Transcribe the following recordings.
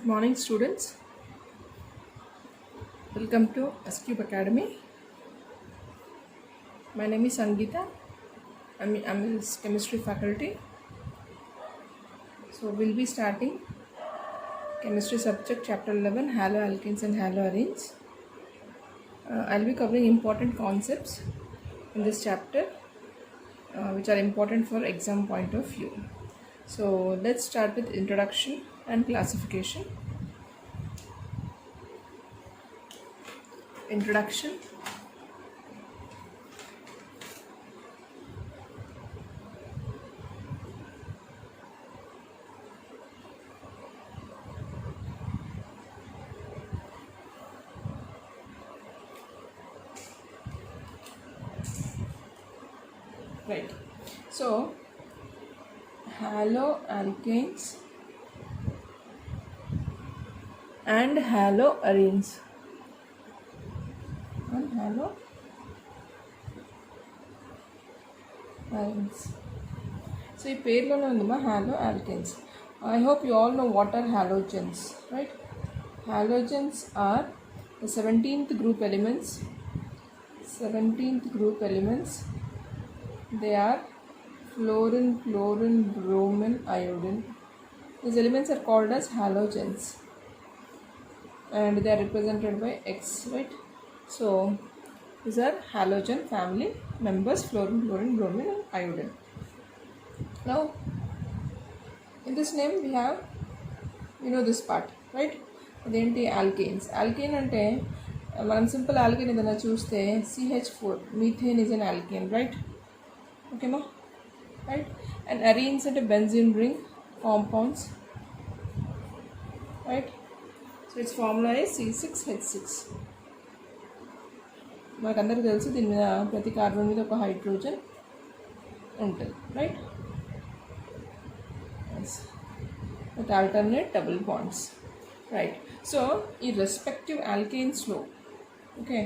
Good morning, students. Welcome to SCube Academy. My name is Sangeeta. I'm in chemistry faculty. So we'll be starting chemistry subject chapter 11, haloalkanes and haloarenes. I'll be covering important concepts in this chapter, which are important for exam point of view. So let's start with introduction and classification. Introduction. Right. So haloalkanes and haloarenes. And haloarenes. So ఈ పేర్లోనే ఉందమ్మా haloalkanes. I hope you all know what are halogens, right? Halogens are the 17th group elements. 17th group elements. They are fluorine, chlorine, bromine, iodine. These elements are called as halogens, and they are represented by X, right? So these are halogen family members: fluorine, chlorine, bromine, and iodine. Now in this name we have, this part, right? అదేంటి alkanes. Alkane అంటే మనం simple alkane ఏదైనా చూస్తే CH4 methane is an alkane, right? ఓకేమా, right? And arenes అంటే benzene ring compounds, right? So it's formula is C6H6. మనకు అందరికీ తెలుసు దీని మీద ప్రతి కార్బన్ మీద ఒక హైడ్రోజన్ ఉంటుంది, right? With alternate double bonds, right? So ఈ రెస్పెక్టివ్ ఆల్కేన్స్లో, ఓకే,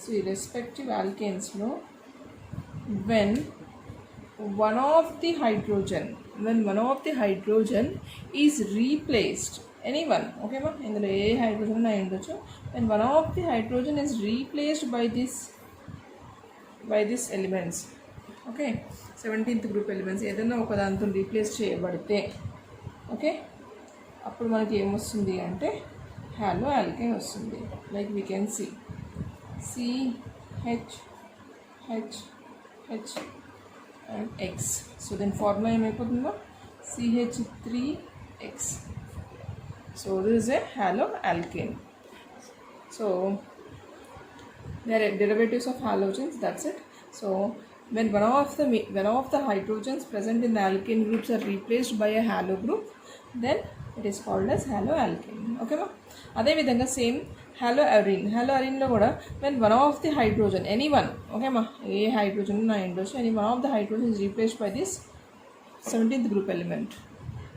సో ఈ respective ఆల్కేన్స్లో when one of the hydrogen is replaced, anyone, okay ma, ఇందులో ఏ హైడ్రోజన్ అయి ఉండొచ్చు, when one of the hydrogen is replaced by this elements, okay, 17th group elements ఏదైనా ఒక దాంతో replace చేయబడితే, okay, అప్పుడు మనకి ఏమొస్తుంది అంటే హాలో ఆల్కేన్ వస్తుంది. Like we can see CH and X. So then formula ఏమైపోతుందో CH3X. So this is a haloalkane. So they are derivatives of halogens, that's it. So when one of the hydrogens present in the alkane groups are replaced by a halo group, then it is called as haloalkane. Okay ma? అదే విధంగా same haloarene లో కూడా when one of the hydrogen, anyone, okay ma, A hydrogen నా ఉండొచ్చు, any one of the hydrogen is replaced by this 17th group element.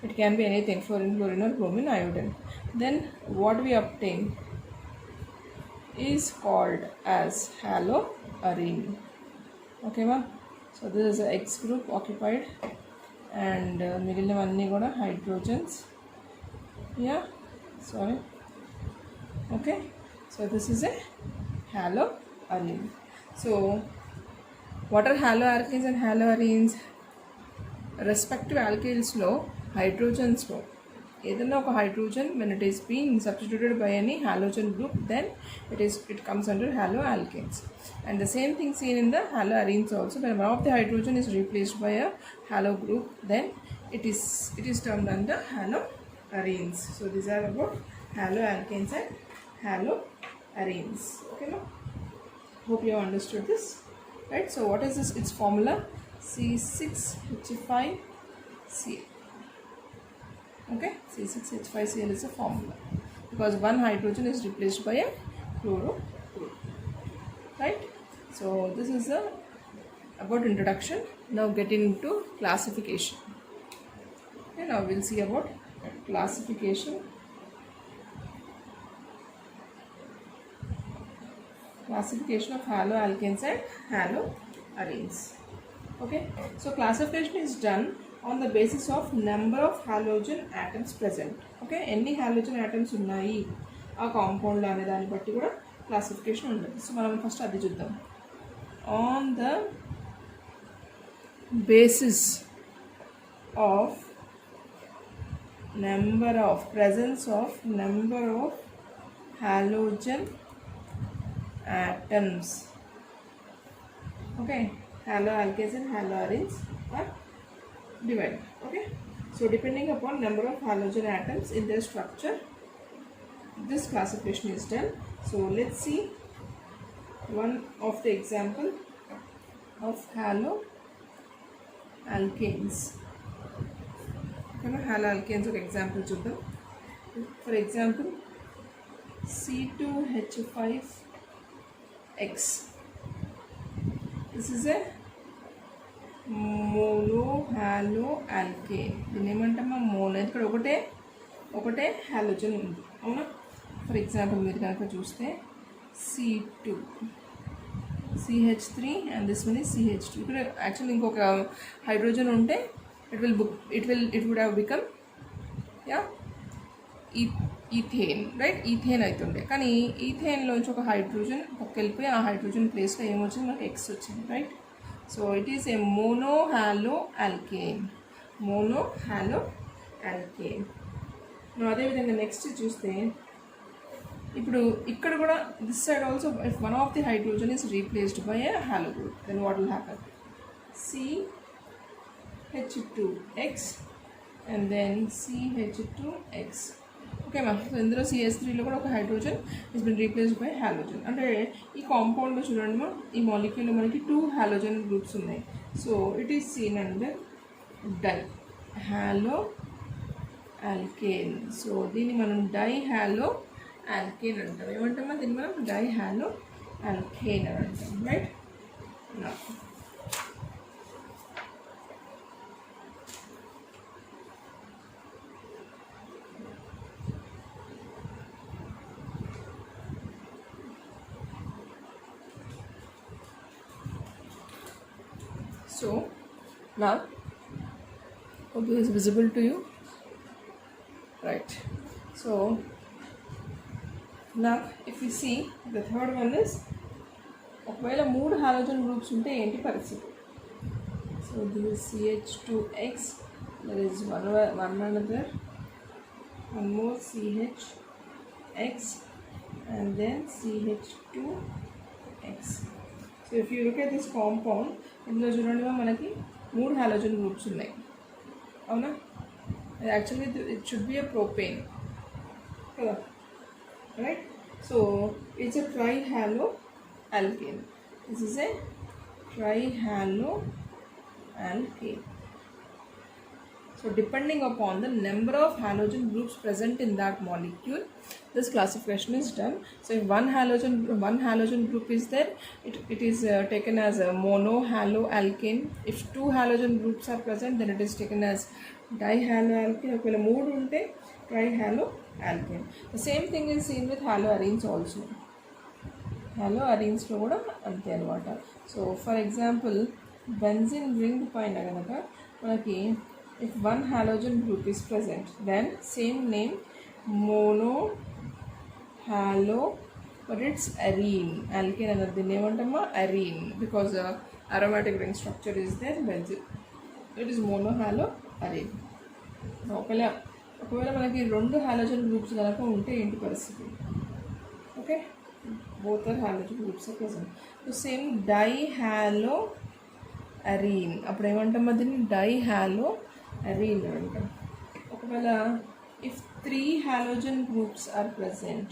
It can be anything, fluorine, chlorine, or bromine, iodine. Then what we obtain is called as haloarene. Okay ma? So this is a X group occupied, and మిగిలినవన్నీ కూడా hydrogens. Yeah, sorry. Okay, so this is a haloarene. So what are haloalkanes and haloarenes? Respective alkyls-లో hydrogens-లో ఏదైనా ఒక hydrogen, when it is being substituted by any halogen group, then it comes under haloalkanes. And the same thing seen in the haloarenes also. When one of the hydrogen is replaced by a halo group, then it is termed under haloarenes. So these are about haloalkanes and haloarenes. Okay, no? Hope you have understood this, right? So what is this? Its formula C6H5Cl. Okay, C6H5Cl is a formula because one hydrogen is replaced by a fluoro group, right? So this is about introduction. Now getting into classification. Okay, now we'll see about classification. Classification of haloalkanes and haloarenes. Okay, so classification is done on the basis of number of halogen atoms present. Okay, ఎన్ని halogen atoms ఉన్నాయి ఆ కాంపౌండ్లో అనే దాన్ని బట్టి కూడా classification ఉంటుంది. So మనం ఫస్ట్ అది చూద్దాం. On the basis of presence of number of halogen atoms. Okay, haloalkanes and haloarenes are divided. Okay, so depending upon number of halogen atoms in their structure, this classification is done. So let's see one of the example of haloalkanes. Haloalkanes ఒక example చూద్దాం. For example C2H5X. This is a monohaloalkane. దీన్ని ఏమంటామా mono, ఇక్కడ ఒకటే halogen ఉంది అవునా. For example మీరు కనుక చూస్తే C2 CH3 and this one is CH2. ఇక్కడ యాక్చువల్లీ ఇంకొక హైడ్రోజన్ ఉంటే it would have become ethane right. Ethane అవుతుండే, కానీ ఈథేన్లోంచి ఒక హైడ్రోజన్ పక్క వెళ్ళిపోయి ఆ హైడ్రోజన్ ప్లేస్లో ఏమొచ్చింది మనకి ఎక్స్ వచ్చింది right. So it is a monohaloalkane. అదేవిధంగా నెక్స్ట్ చూస్తే ఇప్పుడు ఇక్కడ కూడా this side also if one of the hydrogen is replaced by a halo group then what will happen? CH2X and then CH2X. Okay ma'am. So ఇందులో CH3లో కూడా ఒక hydrogen is been replaced by halogen. అంటే ఈ కాంపౌండ్లో చూడండి మా ఈ మాలిక్యూల్లో మనకి 2 హాలోజన్ గ్రూప్స్ ఉన్నాయి. So it is seen under dihaloalkane. So దీన్ని మనం డైహాలోఆల్కేన్ అంటాం. ఏమంటామా దీన్ని మనం డైహాలోఆల్కేన్ అని అంటాం right. So now hope this is visible to you, right? So now if you see the third one is ఒకవేళ 3 హాలోజన్ గ్రూప్స్ ఉంటే ఏంటి పరిస్థితి? So this is CH2X, there is one more CHX and then CH2X. So if you look at this compound, ఇందులో చూడండి మనకి 3 halogen groups ఉన్నాయి అవునా. Actually it should be a propane కదా right. So it's a trihaloalkane. This is a trihaloalkane. So depending upon the number of halogen groups present in that molecule, this classification is done. So if one halogen group is there, it is taken as a monohaloalkane. If 2 halogen groups are present, then it is taken as dihaloalkane. ఒకవేళ 3 ఉంటే trihaloalkane. The same thing is seen with haloarenes also. haloarenes లో కూడా అంతే అనమాట. So for example benzene ring పైన కనుక మనకి if one halogen group is present, then same name monohalo, but it's arene. Alkane another the name antama arene because aromatic ring structure is there. Benzene, it is monohaloarene. ఒకవేళ మనకి 2 halogen groups కనుక ఉంటే ఏంటి పరిస్థితి? Okay, both are halogen groups are present. So same dihaloarene. అప్పుడు ఏమంటాం దీన్ని డైహాలోఅరీన్ అంటాం. ఒకవేళ if 3 halogen groups are present,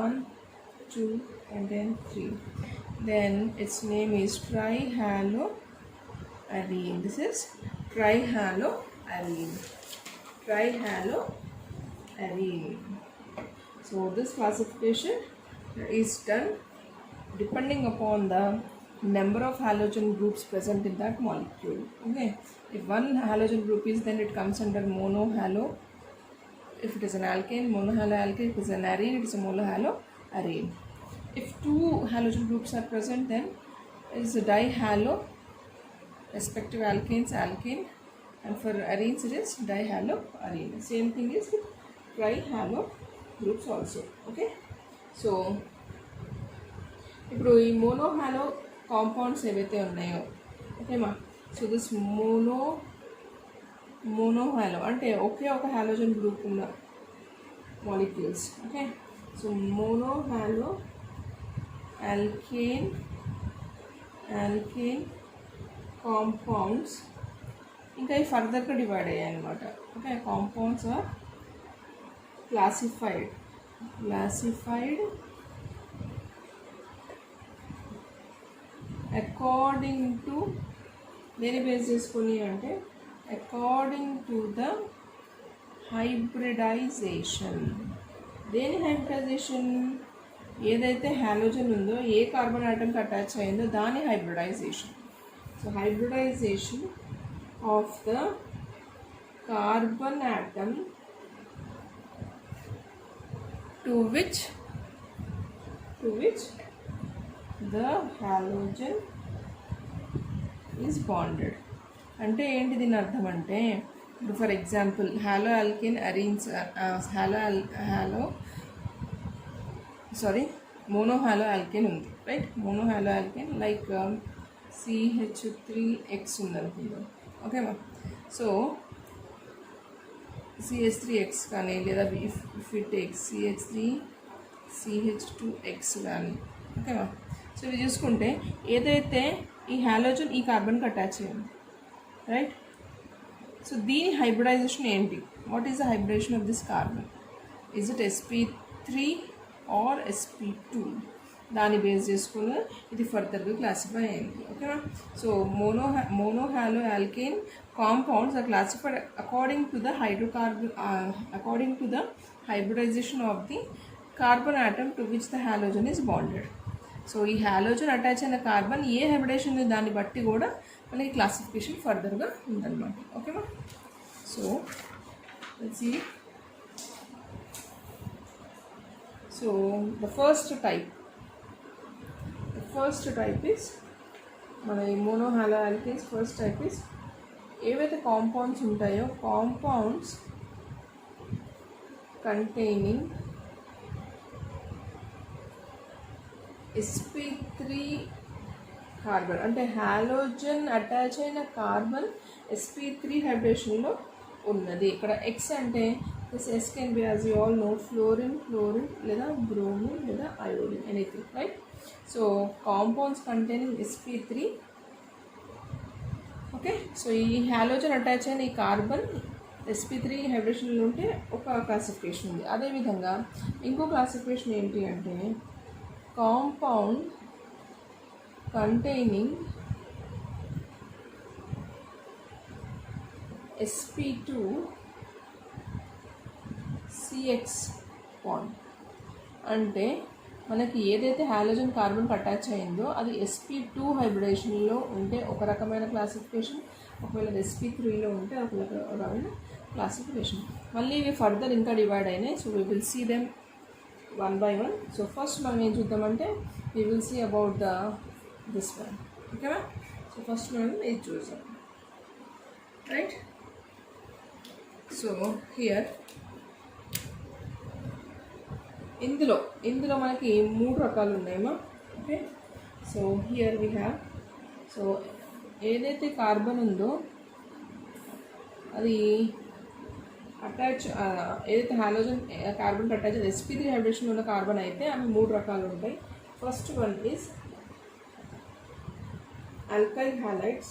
1, 2 and then 3, then its name is trihaloarene. This is trihaloarene. So this classification is done depending upon the number of halogen groups present in that molecule. Okay, if one halogen group is, then it comes under monohalo. If it is an alkane, monohaloalkane. If it is an arene, it is a monohaloarene. If 2 halogen groups are present, then it is a dihalo, respective alkanes, alkane, and for arenes it is dihaloarene. Same thing is with trihalo groups also. Okay, so ఇప్పుడు ఈ మోనోహాలో compounds ఏవైతే ఉన్నాయో ఓకేమా, so this మోనోహాలో అంటే ఒకే ఒక halogen group ఉన్న molecules. Okay, so monohalo alkane compounds ఇంకా ఈ ఫర్దర్గా డివైడ్ అయ్యాయి అనమాట. Okay, compounds are classified according to దేని బేస్ చేసుకుని అంటే అకార్డింగ్ టు ద హైబ్రిడైజేషన్. దేని హైబ్రిడైజేషన్? ఏదైతే హాలోజన్ ఉందో ఏ కార్బన్ ఆటమ్కి అటాచ్ అయిందో దాని hybridization. So hybridization of the carbon atom to which the halogen is bonded. అంటే ఏంటి దీని అర్థం అంటే, ఇప్పుడు for example haloalkane arenes monohaloalkane ఉంది, right? Monohaloalkane like CH3X ఉంది అనుకుందాం. ఓకేమా, సో CH3X కానీ లేదా ఇఫ్ ఇట్ టేక్స్ CH2X కానీ. ఓకేమా, సో ఇది చూసుకుంటే ఏదైతే ఈ హాలోజన్ ఈ కార్బన్కి అటాచ్ అయ్యింది, రైట్? సో దీని హైబ్రిడైజేషన్ ఏంటి? What is the hybridization of this carbon? Is it sp3 or sp2? దాన్ని బేస్ చేసుకుని ఇది ఫర్దర్గా క్లాసిఫై అయింది. ఓకేనా, so monohaloalkane compounds are classified according to the hybridization of the carbon atom to which the halogen is bonded. So ఈ halogen attach అయిన carbon ఏ హైబ్రిడేషన్ ఉంది దాన్ని బట్టి కూడా మనకి క్లాసిఫికేషన్ ఫర్దర్గా ఉందన్నమాట. ఓకేనా, so let's see. So the first type is మన ఈ monohaloalkanes. First type is ఏవైతే కాంపౌండ్స్ ఉంటాయో కాంపౌండ్స్ కంటైనింగ్ sp3 కార్బన్, అంటే హాలోజన్ అటాచ్ అయిన కార్బన్ sp3 హైబ్రిడేషన్లో ఉన్నది. ఇక్కడ X అంటే this S can be as you all know fluorine లేదా బ్రోమిన్ లేదా iodine, anything, right? So compounds containing sp3. Okay, so ఈ హాలోజన్ అటాచ్ అయిన ఈ కార్బన్ sp3 హైబ్రిడేషన్లో ఉంటే ఒక క్లాసిఫికేషన్ ఉంది. అదేవిధంగా ఇంకో క్లాసిఫికేషన్ ఏంటి అంటే కాంపౌండ్ కంటైనింగ్ sp2CX బాండ్. అంటే మనకి ఏదైతే హాలోజన్ కార్బన్కి అటాచ్ అయిందో అది sp2 హైబ్రిడేషన్లో ఉంటే ఒక రకమైన క్లాసిఫికేషన్, ఒకవేళ sp3లో ఉంటే ఒక రకమైన క్లాసిఫికేషన్. మళ్ళీ ఇవి ఫర్దర్ ఇంకా డివైడ్ అయినాయి. So we will see them one by one. So first మనం ఏం చూద్దామంటే we will see about this one. ఓకేనా, సో ఫస్ట్ మనం ఇది చూద్దాం, రైట్? సో హియర్ ఇందులో మనకి 3 రకాలు ఉన్నాయమ్మా. Okay, so here we have, so ఏదైతే కార్బన్ ఉందో అది అటాచ్ ఏదైతే హాలోజన్ కార్బన్కి అటాచ్ sp3 హైబ్రిడేషన్ ఉన్న కార్బన్ అయితే అవి 3 రకాలు ఉంటాయి. First one is alkyl halides.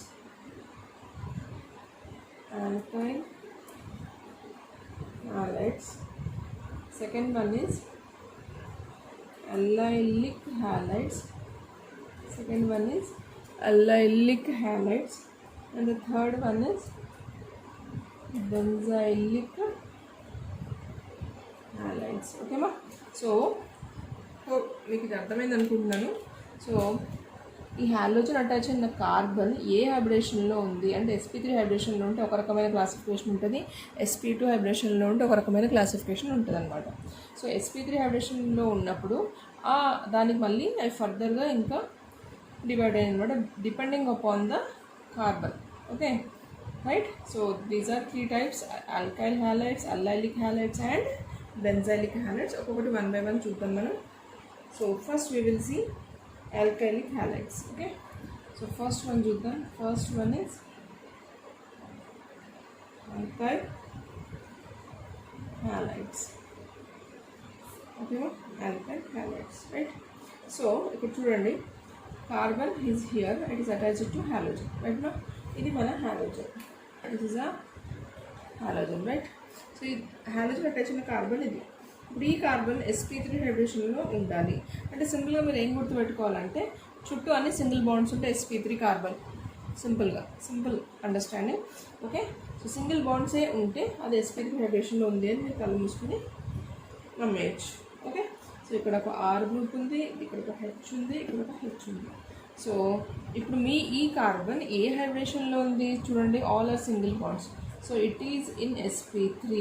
Second one is allylic halides. And the third one is benzylic halides. Okay ma, so మీకు ఇది అర్థమైంది అనుకుంటున్నాను. సో ఈ హాలోజన్ అటాచ్ అయిన కార్బన్ ఏ హైబ్రిడేషన్లో ఉంది అంటే sp3 హైబ్రిడేషన్లో ఉంటే ఒక రకమైన క్లాసిఫికేషన్ ఉంటుంది, sp2 హైబ్రిడేషన్లో ఉంటే ఒక రకమైన క్లాసిఫికేషన్ ఉంటుంది అనమాట. సో sp3 హైబ్రిడేషన్లో ఉన్నప్పుడు దానికి మళ్ళీ అవి ఫర్దర్గా ఇంకా డివైడ్ అయ్యాయి అనమాట, depending upon the carbon. Okay, right? So these are three types: alkyl halides, allylic halides and benzylic halides. ఒక్కొక్కటి one by one చూద్దాం మనం. So first we will see alkylic halides. Okay, so first one చూద్దాం. First one is alkyl halides. Okay, alkyl halides, right? So ఇక్కడ చూడండి, carbon is here, it is attached to halogen, right? Now ఇది మన halogen, it is a halogen, right? So ఈ halogen attach అయిన carbon ఇది. ఇప్పుడు ఈ కార్బన్ sp3 హైడ్రేషన్లో ఉండాలి అంటే సింపుల్గా మీరు ఏం గుర్తుపెట్టుకోవాలంటే చుట్టూ అన్ని సింగిల్ బాండ్స్ ఉంటే sp3 కార్బన్, సింపుల్గా simple understanding. Okay, so single బాండ్సే ఉంటే అది sp3 హైడ్రేషన్లో ఉంది అని మీరు కళ్ళు మూసుకుని నమ్మేయచ్చు. ఓకే, సో ఇక్కడ ఒక R గ్రూప్ ఉంది, ఇక్కడ ఒక H ఉంది, ఇక్కడ ఒక H ఉంది. సో ఇప్పుడు మీ ఈ కార్బన్ ఏ హైడ్రేషన్లో ఉంది చూడండి, all are single bonds. So it is in sp3.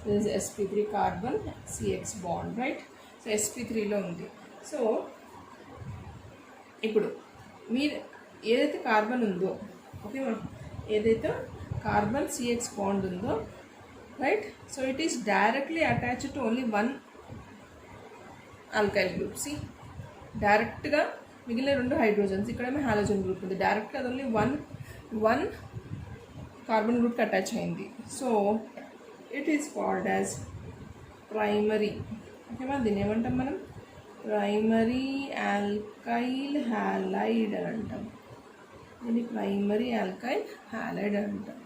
This is sp3 carbon CX bond, right? So sp3లో ఉంది. సో ఇప్పుడు మీరు ఏదైతే కార్బన్ ఉందో, ఓకే, ఏదైతే కార్బన్ CX బాండ్ ఉందో, right? So it is directly attached to only one alkyl group. C, డైరెక్ట్గా మిగిలిన రెండు హైడ్రోజన్స్, ఇక్కడేమో హాలోజన్ గ్రూప్ ఉంది, డైరెక్ట్గా అది ఓన్లీ వన్ కార్బన్ గ్రూప్కి అటాచ్ అయింది. So it is called as primary. ఓకేమా, దీన్ని ఏమంటాం మనం? ప్రైమరీ ఆల్కైల్ హ్యాలైడ్ అని అంటాం. దీన్ని ప్రైమరీ ఆల్కైల్ హ్యాలైడ్ అని అంటాం.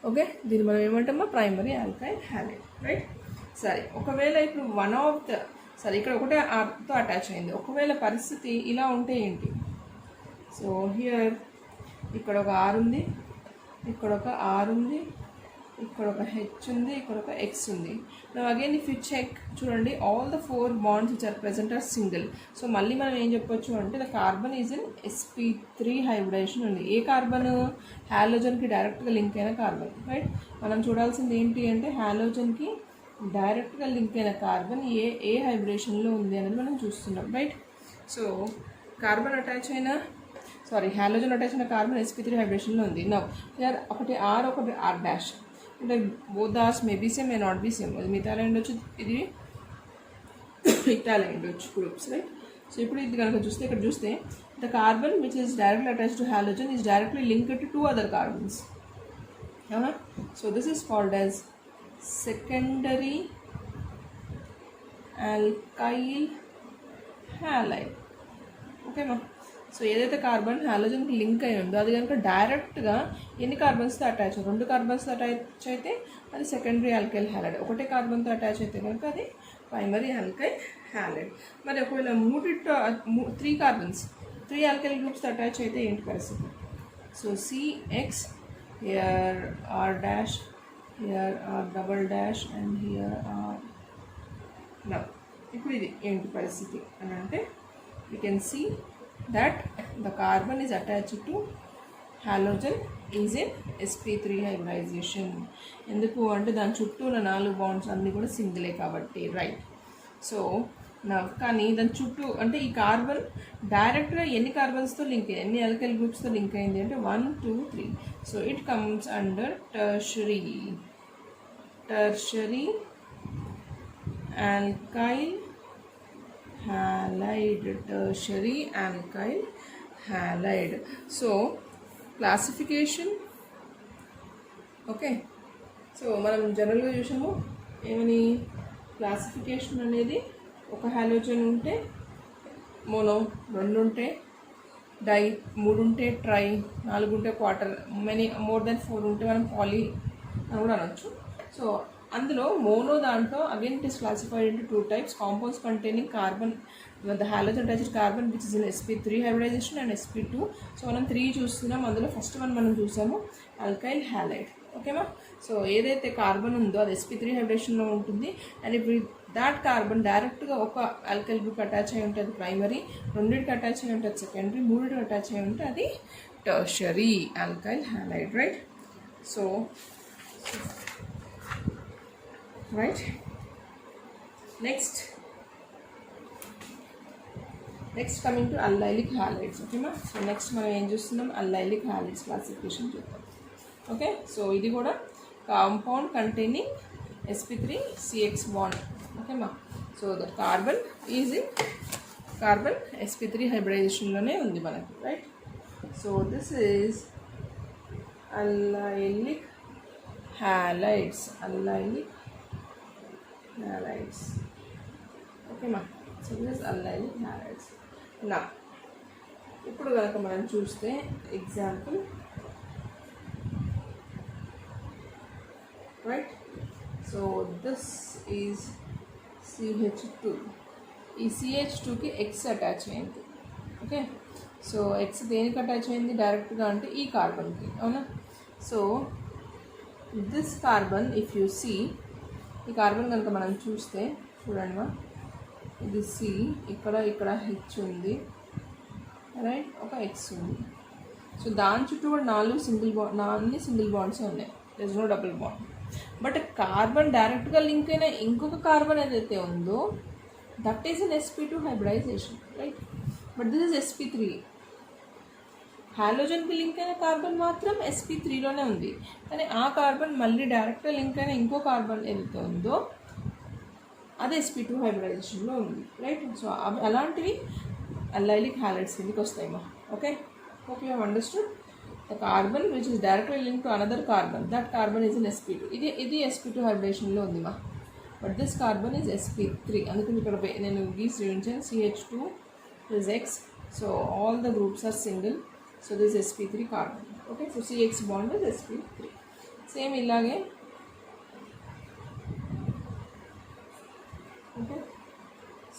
ఓకే, దీన్ని మనం ఏమంటామా? Primary alkyl halide, right? సరే, ఒకవేళ ఇప్పుడు వన్ ఆఫ్ ద, సరే ఇక్కడ ఒకటే ఆర్తో అటాచ్ అయింది, ఒకవేళ పరిస్థితి ఇలా ఉంటే ఏంటి? సో హియర్ ఇక్కడ ఒక R ఉంది, ఇక్కడ ఒక R ఉంది, ఇక్కడ ఒక H ఉంది, ఇక్కడ ఒక X ఉంది. now again if you check, చూడండి, all the four bonds which are present are single. So మళ్ళీ మనం ఏం చెప్పొచ్చు అంటే the carbon is in sp3 hybridisation ఉంది. ఏ కార్బన్? హాలోజన్కి డైరెక్ట్గా లింక్ అయిన కార్బన్, రైట్? మనం చూడాల్సింది ఏంటి అంటే హాలోజన్కి డైరెక్ట్గా లింక్ అయిన కార్బన్ ఏ హైబ్రిడేషన్లో ఉంది అనేది మనం చూస్తున్నాం, రైట్? సో కార్బన్ అటాచ్ అయిన, సారీ, హాలోజన్ అటాచ్ అయిన కార్బన్ sp3 హైబ్రిడేషన్లో ఉంది. నౌ హియర్ ఒకటి R, ఒకటి R డాష్, అంటే both Rs may be same, may not be same. అది మిగతా ఉండొచ్చు, ఇది ఇటాలీ ఉండొచ్చు గ్రూప్స్, రైట్? సో ఇప్పుడు ఇది కనుక చూస్తే, ఇక్కడ చూస్తే the carbon which is directly attach to halogen is directly linked to 2 other carbons. అవునా? So this is called as secondary alkyl halide. ఓకేమా? సో ఏదైతే కార్బన్ హాలోజన్కి లింక్ అయి ఉందో అది కనుక డైరెక్ట్గా ఎన్ని కార్బన్స్తో అటాచ్, 2 కార్బన్స్తో అటాచ్ అయితే అది సెకండరీ ఆల్కైల్ హ్యాలైడ్, ఒకటే కార్బన్తో అటాచ్ అయితే కనుక అది ప్రైమరీ ఆల్కైల్ హ్యాలైడ్. మరి ఒకవేళ 3 కార్బన్స్ 3 ఆల్కైల్ గ్రూప్స్తో అటాచ్ అయితే ఏంటి పరిస్థితి? So CX, here R dash, here R double dash and here R. Now ఇప్పుడు ఇది ఏంటి పరిస్థితి అని అంటే we can see that the carbon is attached to halogen is in sp3 hybridization. ఎందుకు అంటే దాని చుట్టూ ఉన్న 4 బాండ్స్ అన్నీ కూడా సింగిలే కాబట్టి, రైట్? సో నా కానీ దాని చుట్టూ అంటే ఈ కార్బన్ డైరెక్ట్గా ఎన్ని కార్బన్స్తో లింక్ అయ్యింది, ఎన్ని ఆల్కైల్ గ్రూప్స్తో లింక్ అయింది అంటే 1, 2, 3. So it comes under tertiary alkyl halide, tertiary alkyl halide. So classification, okay. So మనం జనరల్గా చూసాము ఏమని, క్లాసిఫికేషన్ అనేది ఒక హాలోజన్ ఉంటే మోనో, 2 ఉంటే డై, 3 ఉంటే ట్రై, 4 ఉంటే క్వార్టర్, మోర్ దెన్ 4 ఉంటే మనం పాలీ అని కూడా అనొచ్చు. సో అందులో మోనో దాంట్లో again it is classified into 2 types: compounds containing carbon, the halogen attached carbon which is in sp3 hybridization and sp2. So మనం 3 చూస్తున్నాం, అందులో ఫస్ట్ వన్ మనం చూసాము ఆల్కైల్ హ్యాలైడ్. ఓకేమా? సో ఏదైతే కార్బన్ ఉందో అది sp3 హైబ్రిడేషన్లో ఉంటుంది. అండ్ ఇప్పుడు దాట్ కార్బన్ డైరెక్ట్గా ఒక ఆల్కైల్ గ్రూప్ అటాచ్ అయి ఉంటుంది ప్రైమరీ, 2కి అటాచ్ అయి ఉంటుంది సెకండరీ, 3కి అటాచ్ అయి ఉంటే అది tertiary alkyl halide, right? So right, next coming to allylic halides. Okay ma? So next మనం ఏం చూస్తున్నాం, allylic halides classification చూద్దాం. ఓకే, సో ఇది కూడా compound containing sp3 CX bond. ఓకేమా, so that carbon is in carbon sp3 హైబ్రిడైజేషన్లోనే ఉంది మనకి, right. So this is allylic halides, allylic halides. Okay ma, so this is allylic halides. Now ఇప్పుడు కనుక మనం చూస్తే example, right. So this is CH2. ఈ CH2కి X అటాచ్ అయింది. ఓకే, సో X దేనికి అటాచ్ అయింది డైరెక్ట్గా అంటే ఈ కార్బన్కి, అవునా. So this carbon if you see, ఈ కార్బన్ కనుక మనం చూస్తే చూడండి, ఇది C, ఇక్కడ H ఉంది, రైట్, ఒక X ఉంది. సో దాని చుట్టూ కూడా 4 సింగిల్ బాండ్స్ ఉన్నాయి, there is no double bond. But carbon డైరెక్ట్గా లింక్ అయిన ఇంకొక కార్బన్ ఏదైతే ఉందో that is an sp2 hybridisation, right. But this is sp3. హాలోజన్కి లింక్ అయిన కార్బన్ మాత్రం sp3లోనే ఉంది, కానీ ఆ కార్బన్ మళ్ళీ డైరెక్ట్గా లింక్ అయిన ఇంకో కార్బన్ ఏదైతే ఉందో అది sp2 హైబ్రిడైజేషన్లో ఉంది, రైట్. సో అలాంటివి అల్లైలిక్ హాలైడ్స్ కిందకి వస్తాయి. Okay, hope you have understood. The carbon which is directly link to another carbon, that carbon is in sp2. ఇది sp2 హైబ్రిడేషన్లో ఉంది but this carbon is sp3. అందుకని ఇక్కడ నేను గీసి చూపించాను, CH2 is X, so all the groups are single, so this is sp3 carbon. Okay, so CX bond is sp3. Same ilage. Okay,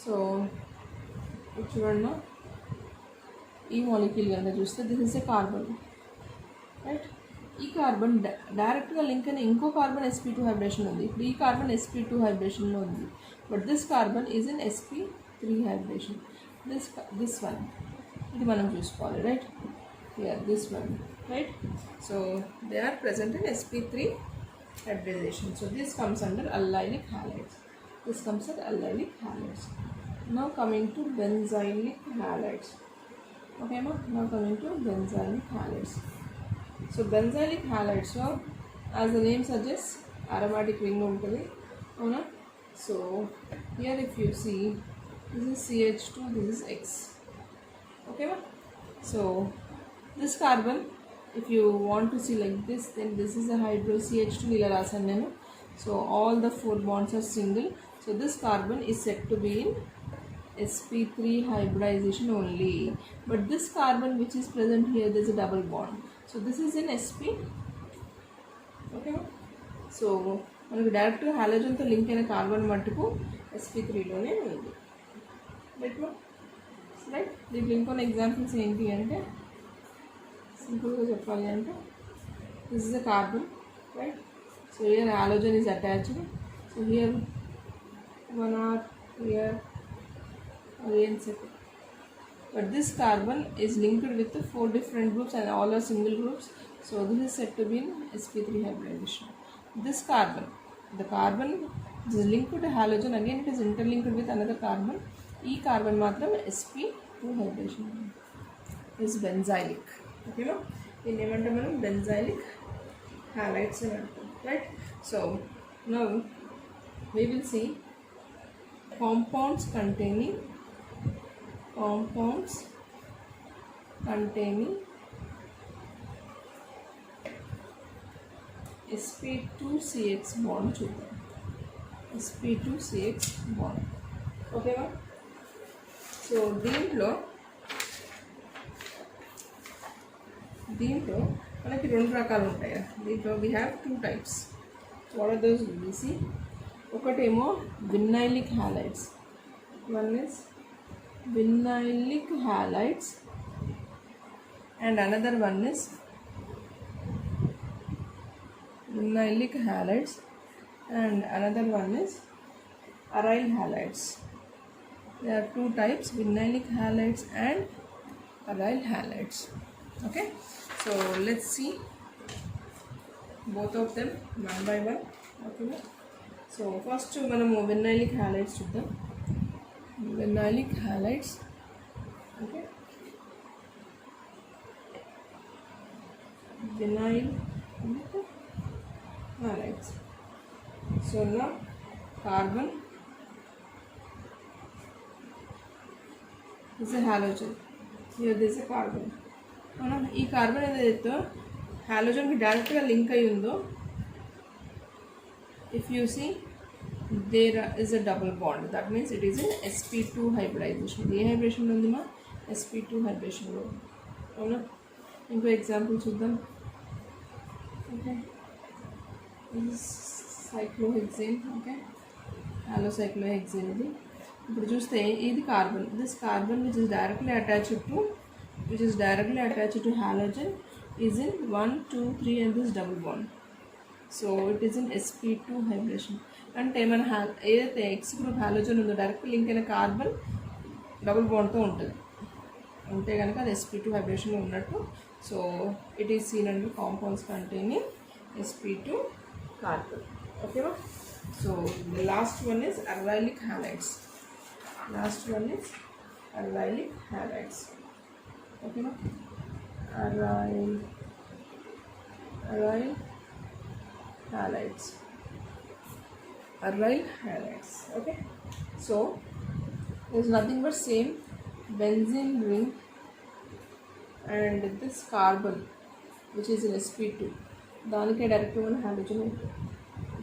so చూడండి, ఈ మాలిక్యూల్ కనుక చూస్తే this is a carbon, right. ఈ కార్బన్ డైరెక్ట్గా link అయిన ఇంకో carbon sp2 hybridisation ఉంది. ఇప్పుడు ఈ కార్బన్ sp2 హైబ్రిడేషన్లో ఉంది, but this carbon is in sp3 hybridization. this one ఇది మనం చూసుకోవాలి, రైట్. Here this one, right. So they are present in sp3 hybridization. So this comes under allylic halides. This comes under allylic halides. Now coming to benzylic halides. Okay ma, now coming to benzylic halides. So benzylic halides, so as the name suggests, aromatic ring ఉంటుంది, అవునా. So here if you see, this is CH2, this is X. Okay ma? So this carbon, if you want to see like this, then this is a hydro CH2 ila rasan nenu. So all the 4 bonds are single. So this carbon is said to be in sp3 hybridization only. But this carbon which is present here, there is a double bond. So this is in sp. Okay ma? So మనకు డైరెక్ట్గా హాలోజన్తో link అయిన carbon మట్టుకు sp3లోనే ఉంది, right. Right, దీంట్లో ఇంకొన్ని examples ఏంటి అంటే, సింపుల్గా చెప్పాలి అంటే, this is a carbon, right. So here halogen is attached. So here 1 R, here again second. But this carbon is linked with 4 different groups and all are single groups. So this is said to be in sp3 hybridization. This carbon, the carbon which is linked to the halogen, again it is interlinked with another carbon. ఈ carbon మాత్రం sp2 hybridisation is benzylic. ఓకేనా, దీన్ని ఏమంటాం మనం, benzylic halides అని అంటాం, right. So now we will see compounds containing sp2CX bond చూద్దాం, sp2CX bond. ఓకేనా. సో దీంట్లో మనకి 2 రకాలు ఉంటాయి. దీంట్లో we have 2 types. What are those we see? ఒకటేమో vinylic halides. One is vinylic halides and another one is vinylic halides and another one is aryl halides. There are 2 types, vinylic halides and aryl halides. Okay, so let's see both of them one by one. Okay, so first manamu vinylic halides chuddam. Vinylic halides, okay, vinyl halides. So now carbon is a halogen. Here there is a carbon. మనం ఈ carbon ఏదైతే హాలోజన్కి డైరెక్ట్గా link అయి ఉందో, if you see there is a double bond, that means it is an sp2 hybridization. A hybridization ఉంది మా sp2 హైబ్రిడేషన్లో. అవునా, ఇంకో ఎగ్జాంపుల్ చూద్దాం. Okay, cyclohexane. ఓకే, హాలోసైక్లోహెక్సేన్. ఇది ఇప్పుడు చూస్తే ఇది carbon. This carbon which is directly attached to halogen is in 1, 2, 3 and this double bond. So it is in sp2 hybridation. అంటే మన ఏదైతే ఎక్స్ గ్రూప్ హాలోజన్ ఉందో డైరెక్ట్ లింక్ అయిన కార్బన్ డబుల్ బాండ్తో ఉంటుంది. ఉంటే కనుక అది sp2 హైబ్రిడేషన్లో ఉన్నట్టు. So it is seen under compounds containing sp2 carbon. ఓకేనా. So the last one is arylic halides. Okay, no? Aryl halides. Okay, so there's nothing but same benzene ring and this carbon which is in sp2. దానికే direct one halogen ఉంటుంది.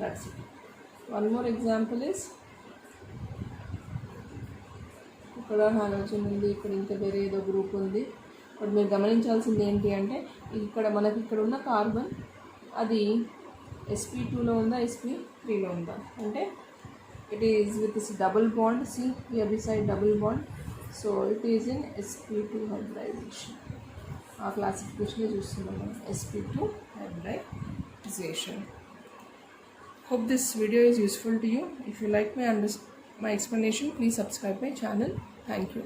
That's it. One more example is ఇక్కడ halogen ఉంది, ఇక్కడ ఇంకా వేరే ఏదో group ఉంది. But మీరు గమనించాల్సింది ఏంటి అంటే ఇక్కడ మనకి ఇక్కడ ఉన్న కార్బన్ అది sp2లో ఉందా sp3లో ఉందా అంటే it is with this double bond. See here beside double bond. So it is in sp2 hybridization. ఆ క్లాసిఫికేషన్ చూస్తున్నాం మనం, sp2 hybridization. Hope this video is useful to you. If you like my explanation, please subscribe my channel. Thank you.